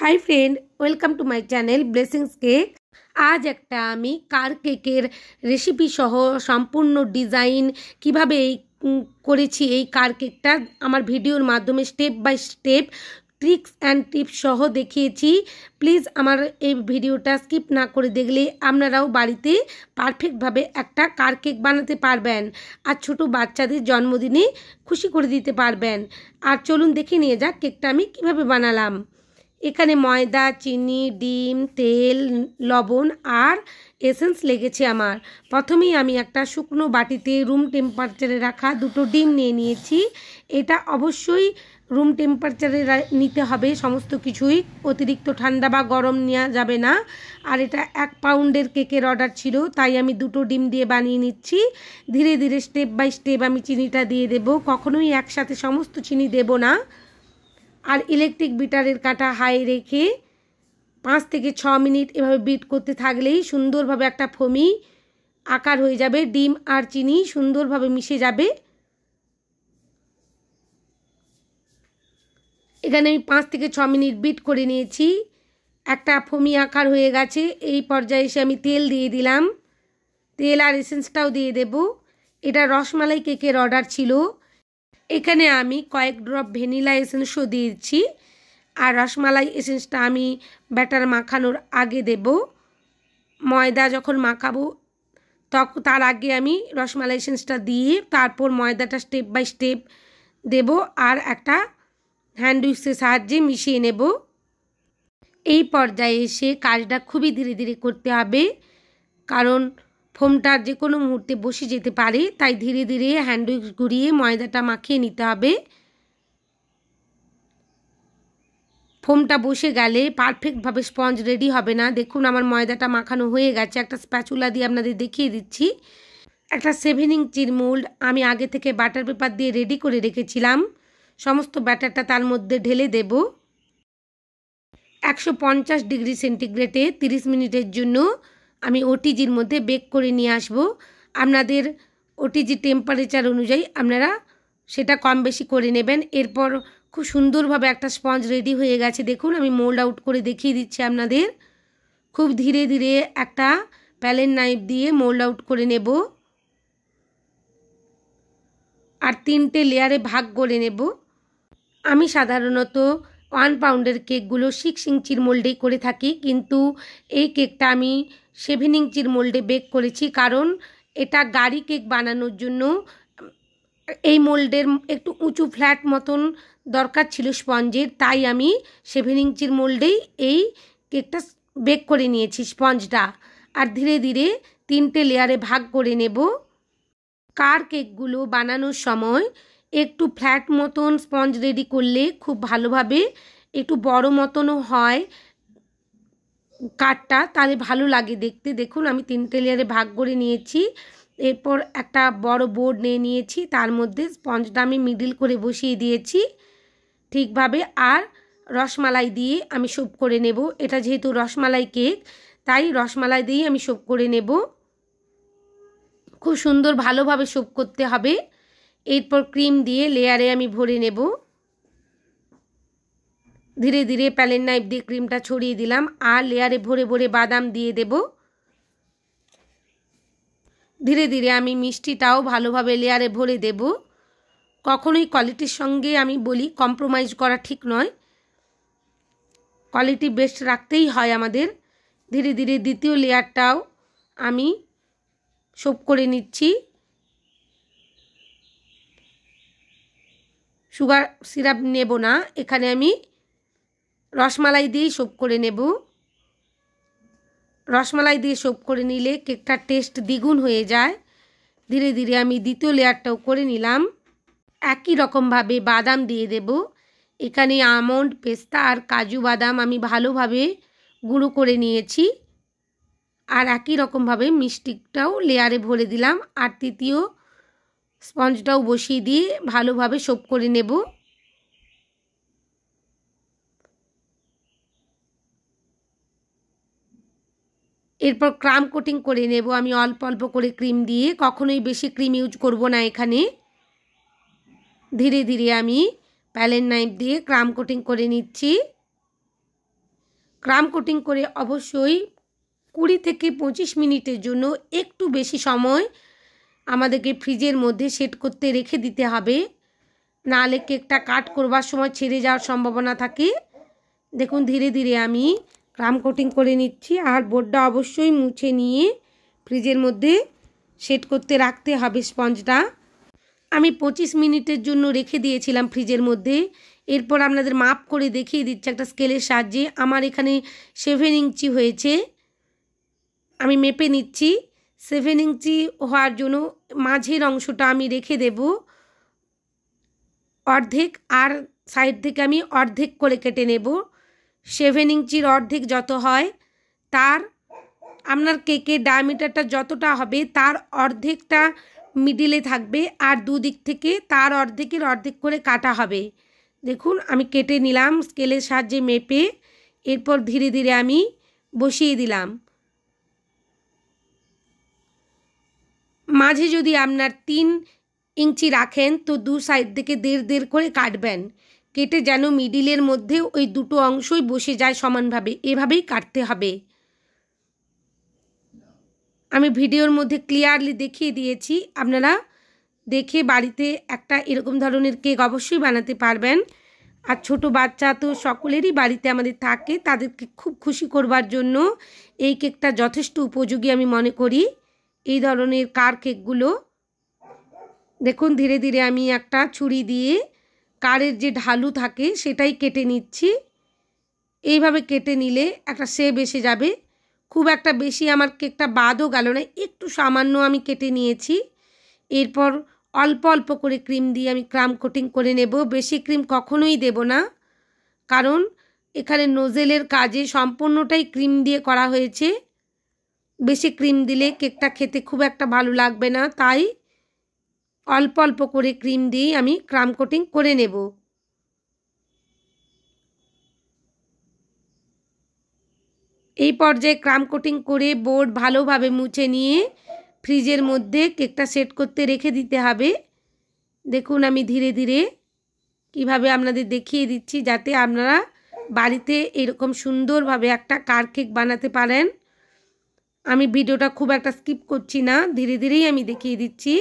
High friend welcome to my channel Blessings Cake. आज एक आमी कार केकेर रेसिपि सह सम्पूर्ण डिजाइन किभाबे करेछि এই कार केकटा आमार भिडियोर माध्यमे step by step tricks and tips सह देखिएछि। प्लिज आमार এই ভিডিওটা স্কিপ না করে দেখলে আপনারাও বাড়িতে পারফেক্টভাবে একটা কার কেক বানাতে পারবেন আর ছোট বাচ্চাদের জন্মদিনে খুশি করে দিতে পারবেন। আর চলুন দেখে নিয়ে যাক কেকটা আমি কিভাবে বানালাম। এখানে ময়দা, চিনি, ডিম, তেল, লবণ আর এসেন্স লেগেছে আমার। প্রথমেই আমি একটা শুকনো বাটিতে রুম টেম্পারেচারে রাখা দুটো ডিম নিয়ে নিয়েছি। এটা অবশ্যই রুম টেম্পারেচারে নিতে হবে সমস্ত কিছুই, অতিরিক্ত ঠান্ডা বা গরম নেওয়া যাবে না। আর এটা 1 পাউন্ডের কেকের অর্ডার ছিল, তাই আমি দুটো ডিম দিয়ে বানিয়ে নিচ্ছি। ধীরে ধীরে স্টেপ বাই স্টেপ আমি চিনিটা দিয়ে দেব, কখনোই একসাথে সমস্ত চিনি দেব না। আর ইলেকট্রিক বিটারের কাঁটা হাই রেখে 5 থেকে 6 মিনিট এভাবে বিট করতে থাকলেই সুন্দরভাবে একটা ফোমি আকার হয়ে যাবে। ডিম আর চিনি সুন্দরভাবে মিশে যাবে। এখানে আমি 5 থেকে 6 মিনিট বিট করে নিয়েছি, একটা ফোমি আকার হয়ে গেছে। এই পর্যায়ে এসে আমি তেল দিয়ে দিলাম, তেল আর এসেন্সটাও দিয়ে দেব। এটা রসমালাই কেকের অর্ডার ছিল। এখানে আমি কয়েক ড্রপ ভ্যানিলা এসেন্সও দিয়েছি। আর রসমালাই এসেন্সটা আমি ব্যাটার মাখানোর আগে দেব। ময়দা যখন মাখাবো তখন তার আগে আমি রসমালাই এসেন্সটা দিয়ে তারপর ময়দাটা স্টেপ বাই স্টেপ দেব আর একটা হ্যান্ড উইক্সের সাহায্যে মিশিয়ে নেব। এই পর্যায়ে এসে কাজটা খুবই ধীরে ধীরে করতে হবে, কারণ ফোমটা যে কোনো মুহূর্তে বসে যেতে পারে, তাই ধীরে ধীরে হ্যান্ড উইক্স ঘুরিয়ে ময়দাটা মাখিয়ে নিতে হবে। ফোমটা বসে গেলে পারফেক্টভাবে স্পঞ্জ রেডি হবে না। দেখুন আমার ময়দাটা মাখানো হয়ে গেছে। একটা স্প্যাচুলা দিয়ে আপনাদের দেখিয়ে দিচ্ছি। একটা 7 ইঞ্চির মোল্ড আমি আগে থেকে বাটার পেপার দিয়ে রেডি করে রেখেছিলাম। সমস্ত ব্যাটারটা তার মধ্যে ঢেলে দেব। 150 ডিগ্রি সেন্টিগ্রেডে 30 মিনিটের জন্য আমি ওটিজির মধ্যে বেক করে নিয়ে আসব। আপনাদের ওটিজি টেম্পারেচার অনুযায়ী আপনারা সেটা কম বেশি করে নেবেন। এরপর খুব সুন্দরভাবে একটা স্পঞ্জ রেডি হয়ে গেছে। দেখুন আমি মোল্ড আউট করে দেখিয়ে দিচ্ছি আপনাদের। খুব ধীরে ধীরে একটা প্যালেন নাইফ দিয়ে মোল্ড আউট করে নেব আর 3টে লেয়ারে ভাগ করে নেব। আমি সাধারণত 1 পাউন্ডের কেকগুলো 6 ইঞ্চির মোল্ডেই করে থাকি, কিন্তু এই কেকটা আমি 7 ইঞ্চির মোল্ডে বেক করেছি, কারণ এটা গাড়ি কেক বানানোর জন্য এই মোল্ডের একটু উঁচু ফ্ল্যাট মতন দরকার ছিল স্পঞ্জের, তাই আমি 7 ইঞ্চির মোল্ডেই এই কেকটা বেক করে নিয়েছি স্পঞ্জটা। আর ধীরে ধীরে 3টে লেয়ারে ভাগ করে নেব। কার কেকগুলো বানানোর সময় একটু ফ্ল্যাট মতন স্পঞ্জ রেডি করলে খুব ভালোভাবে একটু বড় মতনও হয় কারটা, তাহলে ভালো লাগে দেখতে। দেখুন আমি 3টে লেয়ারে ভাগ করে নিয়েছি। এরপর একটা বড় বোর্ড নিয়ে নিয়েছি, তার মধ্যে স্পঞ্জটা আমি মিডিল করে বসিয়ে দিয়েছি ঠিকভাবে। আর রসমালাই দিয়ে আমি শোপ করে নেব। এটা যেহেতু রসমালাই কেক, তাই রসমালাই দিয়ে আমি শোপ করে নেব। খুব সুন্দর ভালোভাবে শোপ করতে হবে। এরপর ক্রিম দিয়ে লেয়ারে আমি ভরে নেব। ধীরে ধীরে প্যালেন নাইফ দিয়ে ক্রিমটা ছড়িয়ে দিলাম আর লেয়ারে ভরে ভরে বাদাম দিয়ে দেব। ধীরে ধীরে আমি মিষ্টিটাও ভালোভাবে লেয়ারে ভরে দেব। কখনোই কোয়ালিটির সঙ্গে আমি বলি কম্প্রোমাইজ করা ঠিক নয়, কোয়ালিটি বেস্ট রাখতেই হয় আমাদের। ধীরে ধীরে দ্বিতীয় লেয়ারটাও আমি শোপ করে নিচ্ছি। সুগার সিরাপ নেব না, এখানে আমি রসমালাই দিয়েই শোপ করে নেব। রসমালাই দিয়ে শোপ করে নিলে কেকটার টেস্ট দ্বিগুণ হয়ে যায়। ধীরে ধীরে আমি দ্বিতীয় লেয়ারটাও করে নিলাম। একই রকমভাবে বাদাম দিয়ে দেব। এখানে আমন্ড, পেস্তা আর কাজু বাদাম আমি ভালোভাবে গুঁড়ো করে নিয়েছি। আর একই রকমভাবে মিষ্টিটাও লেয়ারে ভরে দিলাম আর তৃতীয় স্পঞ্জটাও বসিয়ে দিয়ে ভালোভাবে শোপ করে নেব। এরপর ক্রাম কোটিং করে নেব আমি অল্প অল্প করে ক্রিম দিয়ে, কখনোই বেশি ক্রিম ইউজ করব না এখানে। ধীরে ধীরে আমি প্যালেন নাইফ দিয়ে ক্রাম কোটিং করে নিচ্ছি। ক্রাম কোটিং করে অবশ্যই 20 থেকে 25 মিনিটের জন্য একটু বেশি সময় আমাদেরকে ফ্রিজের মধ্যে সেট করতে রেখে দিতে হবে, নাহলে কেকটা কাট করবার সময় ছিঁড়ে যাওয়ার সম্ভাবনা থাকে। দেখুন ধীরে ধীরে আমি ক্রাম কোটিং করে নিচ্ছি, আর বোর্ডটা অবশ্যই মুছে নিয়ে ফ্রিজের মধ্যে সেট করতে রাখতে হবে স্পঞ্জটা। আমি 25 মিনিটের জন্য রেখে দিয়েছিলাম ফ্রিজের মধ্যে। এরপর আপনাদের মাপ করে দেখিয়ে দিচ্ছি একটা স্কেলের সাহায্যে। আমার এখানে 7 ইঞ্চি হয়েছে, আমি মেপে নিচ্ছি। 7 ইঞ্চি হওয়ার জন্য মাঝের অংশটা আমি রেখে দেব অর্ধেক, আর সাইড থেকে আমি অর্ধেক করে কেটে নেব। 7 ইঞ্চির অর্ধেক যত হয়, তার আপনার কেকের ডায়ামিটারটা যতটা হবে তার অর্ধেকটা মিডিলে থাকবে, আর দুদিক থেকে তার অর্ধেকের অর্ধেক করে কাটা হবে। দেখুন আমি কেটে নিলাম স্কেলের সাহায্যে মেপে। এরপর ধীরে ধীরে আমি বসিয়ে দিলাম। মাঝে যদি আপনার 3 ইঞ্চি রাখেন তো দু সাইড থেকে 1.5 করে কাটবেন, কেটে যেন মিডিলের মধ্যে ওই দুটো অংশই বসে যায় সমানভাবে, এভাবেই কাটতে হবে। আমি ভিডিওর মধ্যে ক্লিয়ারলি দেখিয়ে দিয়েছি, আপনারা দেখে বাড়িতে একটা এরকম ধরনের কেক অবশ্যই বানাতে পারবেন। আর ছোট বাচ্চা তো সকলেরই বাড়িতে আমাদের থাকে, তাদেরকে খুব খুশি করবার জন্য এই কেকটা যথেষ্ট উপযোগী আমি মনে করি, এই ধরনের কার কেকগুলো। দেখুন ধীরে ধীরে আমি একটা ছুরি দিয়ে কারের যে ঢালু থাকে সেটাই কেটে নিচ্ছি। এইভাবে কেটে নিলে একটা শেপ এসে যাবে। খুব একটা বেশি আমার কেকটা বাদও গেল না, একটু সামান্য আমি কেটে নিয়েছি। এরপর অল্প অল্প করে ক্রিম দিয়ে আমি ক্রাম কোটিং করে নেব। বেশি ক্রিম কখনোই দেব না, কারণ এখানে নোজেলের কাজে সম্পূর্ণটাই ক্রিম দিয়ে করা হয়েছে। বেশি ক্রিম দিলে কেকটা খেতে খুব একটা ভালো লাগবে না, তাই অল্প অল্প করে ক্রিম দিয়ে আমি ক্রাম কোটিং করে নেব। এই পর্যায়ে ক্রাম কোটিং করে বোর্ড ভালোভাবে মুছে নিয়ে ফ্রিজের মধ্যে কেকটা সেট করতে রেখে দিতে হবে। দেখুন আমি ধীরে ধীরে কিভাবে আপনাদের দেখিয়ে দিচ্ছি, যাতে আপনারা বাড়িতে এরকম সুন্দরভাবে একটা কার কেক বানাতে পারেন। আমি ভিডিওটা খুব একটা স্কিপ করছি না, ধীরে ধীরেই আমি দেখিয়ে দিচ্ছি।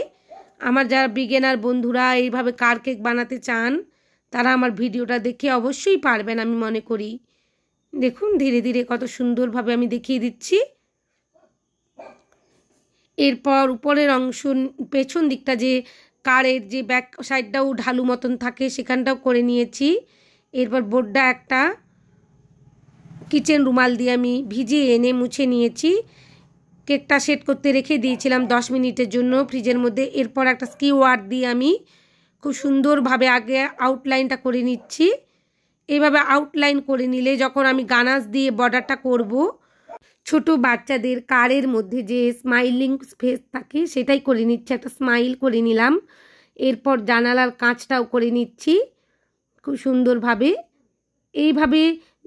আমার যারা বিগিনার বন্ধুরা এইভাবে কার কেক বানাতে চান, তারা আমার ভিডিওটা দেখে অবশ্যই পারবেন আমি মনে করি। দেখুন ধীরে ধীরে কত সুন্দরভাবে আমি দেখিয়ে দিচ্ছি। এরপর উপরের অংশ, পেছন দিকটা যে কারের যে ব্যাক সাইডটাও ঢালু মতন থাকে সেখানটাও করে নিয়েছি। এরপর বোর্ডটা একটা কিচেন রুমাল দিয়ে আমি ভিজিয়ে এনে মুছে নিয়েছি। কেকটা সেট করতে রেখে দিয়েছিলাম 10 মিনিটের জন্য ফ্রিজের মধ্যে। এরপর একটা স্কিওয়ার দিয়ে আমি খুব সুন্দরভাবে আগে আউটলাইনটা করে নিচ্ছি। এইভাবে আউটলাইন করে নিলে যখন আমি গানাশ দিয়ে বর্ডারটা করব, ছোট বাচ্চাদের কারের মধ্যে যে স্মাইলিং ফেস থাকে সেটাই করে নিচ্ছি, একটা স্মাইল করে নিলাম। এরপর জানালার কাঁচটাও করে নিচ্ছি খুব সুন্দরভাবে। এইভাবে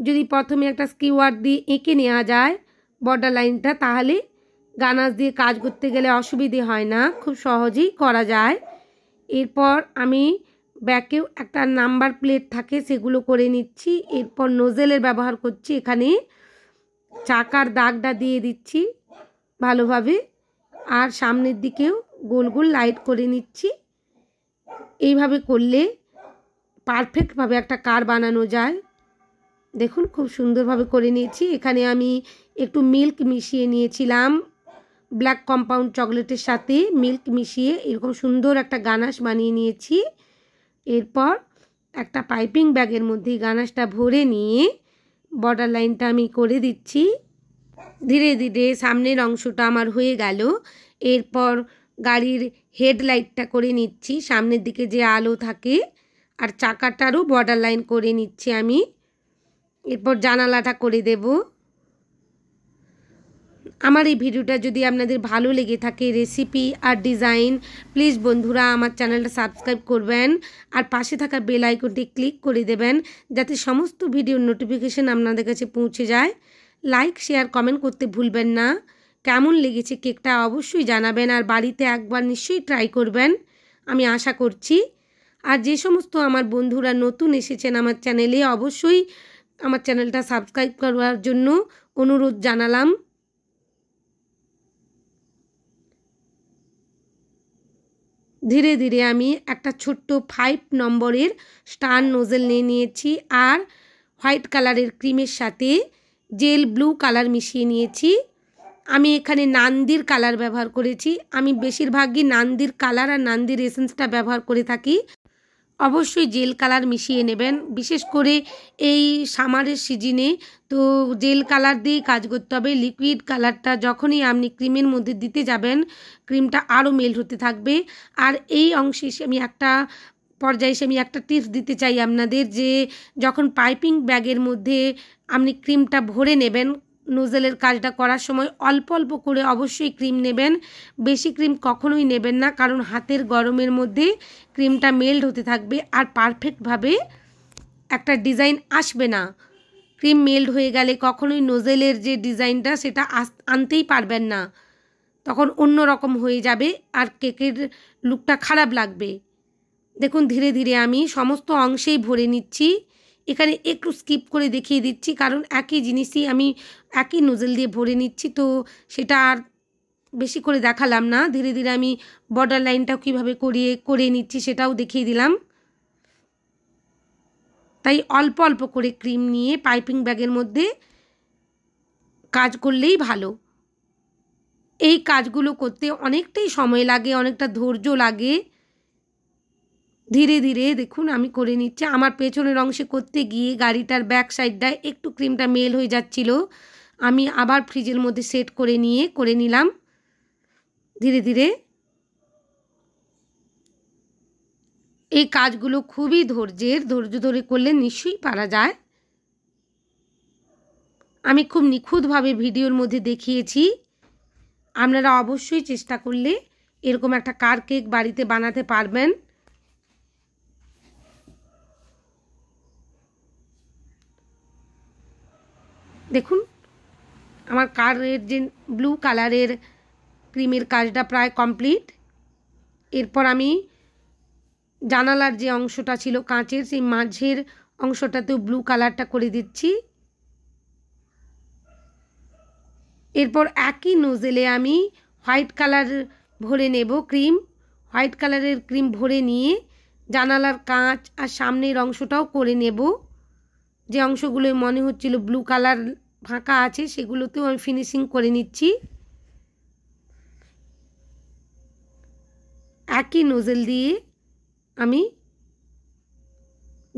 যদি প্রথমে একটা স্কিওয়ার দিয়ে এঁকে নেওয়া যায় বর্ডার লাইনটা, তাহলে গানাশ দিয়ে কাজ করতে গেলে অসুবিধে হয় না, খুব সহজেই করা যায়। এরপর আমি ব্যাকেও একটা নাম্বার প্লেট থাকে সেগুলো করে নিচ্ছি। এরপর নোজেলের ব্যবহার করছি, এখানে চাকার দাগটা দিয়ে দিচ্ছি ভালোভাবে, আর সামনের দিকেও গোল গোল লাইট করে নিচ্ছি। এইভাবে করলে পারফেক্টভাবে একটা কার বানানো যায়। দেখুন খুব সুন্দরভাবে করে নিয়েছি। এখানে আমি একটু মিল্ক মিশিয়ে নিয়েছিলাম, ব্ল্যাক কম্পাউন্ড চকলেটের সাথে মিল্ক মিশিয়ে এরকম সুন্দর একটা গানাশ বানিয়ে নিয়েছি। এরপর একটা পাইপিং ব্যাগের মধ্যে গানাশটা ভরে নিয়ে বর্ডার লাইনটা আমি করে দিচ্ছি। ধীরে ধীরে সামনের অংশটা আমার হয়ে গেল। এরপর গাড়ির হেডলাইটটা করে নিচ্ছি, সামনের দিকে যে আলো থাকে, আর চাকাটারও বর্ডার লাইন করে নিচ্ছি আমি। এরপর জানালাটা করে দেব। আমার এই ভিডিওটা যদি আপনাদের ভালো লেগে থাকে, রেসিপি আর ডিজাইন, প্লিজ বন্ধুরা আমার চ্যানেলটা সাবস্ক্রাইব করবেন আর পাশে থাকা বেল আইকনটি ক্লিক করে দেবেন, যাতে সমস্ত ভিডিওর নোটিফিকেশন আপনাদের কাছে পৌঁছে যায়। লাইক শেয়ার কমেন্ট করতে ভুলবেন না। কেমন লেগেছে কেকটা অবশ্যই জানাবেন, আর বাড়িতে একবার নিশ্চয়ই ট্রাই করবেন আমি আশা করছি। আর যে সমস্ত আমার বন্ধুরা নতুন এসেছেন আমার চ্যানেলে, অবশ্যই আমার চ্যানেলটা সাবস্ক্রাইব করার জন্য অনুরোধ জানালাম। ধীরে ধীরে আমি একটা ছোট্ট 5 নম্বরের স্টার নোজেল নিয়ে নিয়েছি আর হোয়াইট কালারের ক্রিমের সাথে জেল ব্লু কালার মিশিয়ে নিয়েছি। আমি এখানে নান্দির কালার ব্যবহার করেছি। আমি বেশিরভাগই নান্দির কালার আর নান্দির এসেন্সটা ব্যবহার করে থাকি। অবশ্যই জেল কালার মিশিয়ে নেবেন, বিশেষ করে এই সামারের সিজনে তো জেল কালার দিয়েই কাজ করতে হবে। লিকুইড কালারটা যখনই আপনি ক্রিমের মধ্যে দিতে যাবেন ক্রিমটা আরও মেল্ট হতে থাকবে। আর এই অংশে আমি একটা পর্যায়ে আমি একটা টিপস দিতে চাই আপনাদের, যে যখন পাইপিং ব্যাগের মধ্যে আপনি ক্রিমটা ভরে নেবেন নোজেলের কাজটা করার সময় অল্প অল্প করে অবশ্যই ক্রিম নেবেন। বেশি ক্রিম কখনোই নেবেন না, কারণ হাতের গরমের মধ্যে ক্রিমটা মেল্ট হতে থাকবে আর পারফেক্টভাবে একটা ডিজাইন আসবে না। ক্রিম মেল্ট হয়ে গেলে কখনোই নোজেলের যে ডিজাইনটা সেটা আনতেই পারবেন না, তখন অন্য রকম হয়ে যাবে আর কেকের লুকটা খারাপ লাগবে। দেখুন ধীরে ধীরে আমি সমস্ত অংশেই ভরে নিচ্ছি। এখানে একটু স্কিপ করে দেখিয়ে দিচ্ছি, কারণ একই জিনিসই আমি একই নোজেল দিয়ে ভরে নিচ্ছি, তো সেটা আর বেশি করে দেখালাম না। ধীরে ধীরে আমি বর্ডার লাইনটাও কীভাবে করে নিচ্ছি সেটাও দেখিয়ে দিলাম। তাই অল্প অল্প করে ক্রিম নিয়ে পাইপিং ব্যাগের মধ্যে কাজ করলেই ভালো। এই কাজগুলো করতে অনেকটাই সময় লাগে, অনেকটা ধৈর্য লাগে। ধীরে ধীরে দেখুন আমি করে নিচ্ছি। আমার পেছনের অংশে করতে গিয়ে গাড়িটার ব্যাক সাইডটায় একটু ক্রিমটা মেল হয়ে যাচ্ছিল, আমি আবার ফ্রিজের মধ্যে সেট করে নিলাম। ধীরে ধীরে এই কাজগুলো খুবই ধৈর্য ধরে করলে নিশ্চয়ই পারা যায়। আমি খুব নিখুঁতভাবে ভিডিওর মধ্যে দেখিয়েছি। আপনারা অবশ্যই চেষ্টা করলে এরকম একটা কার কেক বাড়িতে বানাতে পারবেন। দেখুন আমার কারের যে ব্লু কালারের ক্রিমের কাজটা প্রায় কমপ্লিট। এরপর আমি জানালার যে অংশটা ছিল কাঁচের, সেই মাঝের অংশটাতেও ব্লু কালারটা করে দিচ্ছি। এরপর একই নোজেলে আমি হোয়াইট কালার ভরে নেব ক্রিম। হোয়াইট কালারের ক্রিম ভরে নিয়ে জানালার কাঁচ আর সামনের অংশটাও করে নেব। যে অংশগুলো মনে হচ্ছিল ব্লু কালার ফাঁকা আছে সেগুলোতেও আমি ফিনিশিং করে নিচ্ছি। একই নোজেল দিয়ে আমি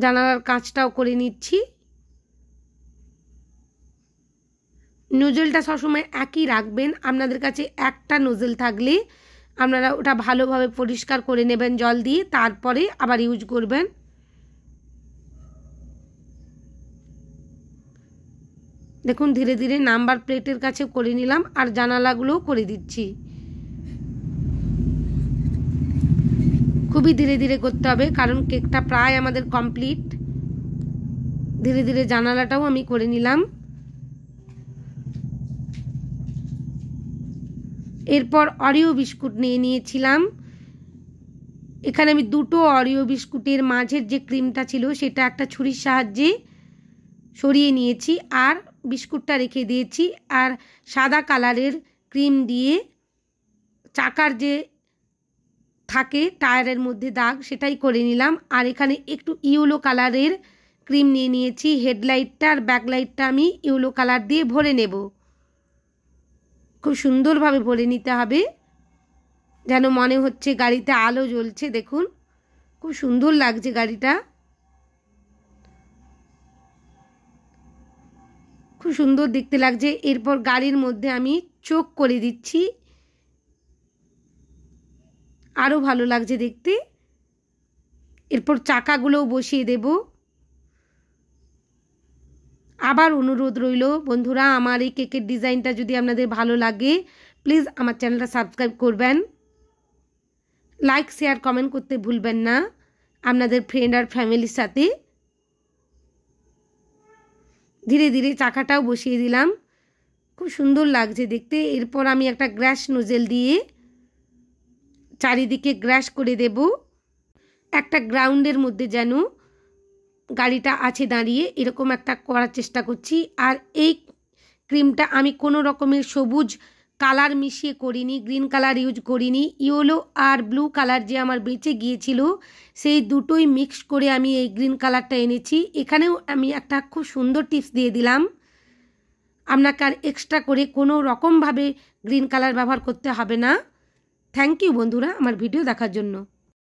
জানালার কাঁচটাও করে নিচ্ছি। নোজেলটা সবসময় একই রাখবেন। আপনাদের কাছে একটা নোজেল থাকলে আপনারা ওটা ভালোভাবে পরিষ্কার করে নেবেন জল দিয়ে, তারপরে আবার ইউজ করবেন। দেখুন ধীরে ধীরে নাম্বার প্লেটের কাছে করে নিলাম আর জানালাগুলোও করে দিচ্ছি। খুবই ধীরে ধীরে করতে হবে, কারণ কেকটা প্রায় আমাদের কমপ্লিট। ধীরে ধীরে জানালাটাও আমি করে নিলাম। এরপর অরিও বিস্কুট নিয়ে নিয়েছিলাম। এখানে আমি দুটো অরিও বিস্কুটের মাঝের যে ক্রিমটা ছিল সেটা একটা ছুরির সাহায্যে সরিয়ে নিয়েছি আর বিস্কুটটা রেখে দিয়েছি। আর সাদা কালারের ক্রিম দিয়ে চাকার যে থাকে টায়ারের মধ্যে দাগ সেটাই করে নিলাম। আর এখানে একটু ইয়েলো কালারের ক্রিম নিয়ে নিয়েছি। হেডলাইটটা আর ব্যাকলাইটটা আমি ইয়েলো কালার দিয়ে ভরে নেব। খুব সুন্দরভাবে ভরে নিতে হবে, যেন মনে হচ্ছে গাড়িতে আলো জ্বলছে। দেখুন খুব সুন্দর লাগছে গাড়িটা, খুব সুন্দর দেখতে লাগছে। এরপর গাড়ির মধ্যে আমি চোখ করে দিচ্ছি, আরও ভালো লাগছে দেখতে। এরপর চাকাগুলোও বসিয়ে দেব। আবার অনুরোধ রইল বন্ধুরা, আমার এই কেকের ডিজাইনটা যদি আপনাদের ভালো লাগে প্লিজ আমার চ্যানেলটা সাবস্ক্রাইব করবেন, লাইক শেয়ার কমেন্ট করতে ভুলবেন না আপনাদের ফ্রেন্ড আর ফ্যামিলির সাথে। ধীরে ধীরে চাকাটাও বসিয়ে দিলাম, খুব সুন্দর লাগছে দেখতে। এরপর আমি একটা গ্যাস নোজেল দিয়ে চারিদিকে গ্যাস করে দেব, একটা গ্রাউন্ডের মধ্যে যেন গাড়িটা আছে দাঁড়িয়ে, এরকম একটা করার চেষ্টা করছি। আর এই ক্রিমটা আমি কোনো রকমের সবুজ কালার মিশিয়ে করিনি, গ্রিন কালার ইউজ করিনি। ইয়েলো আর ব্লু কালার যে আমার বেঁচে গিয়েছিল সেই দুটোই মিক্স করে আমি এই গ্রিন কালারটা এনেছি। এখানেও আমি একটা খুব সুন্দর টিপস দিয়ে দিলাম, আপনাকে আর এক্সট্রা করে কোনো রকমভাবে গ্রিন কালার ব্যবহার করতে হবে না। থ্যাংক ইউ বন্ধুরা আমার ভিডিও দেখার জন্য।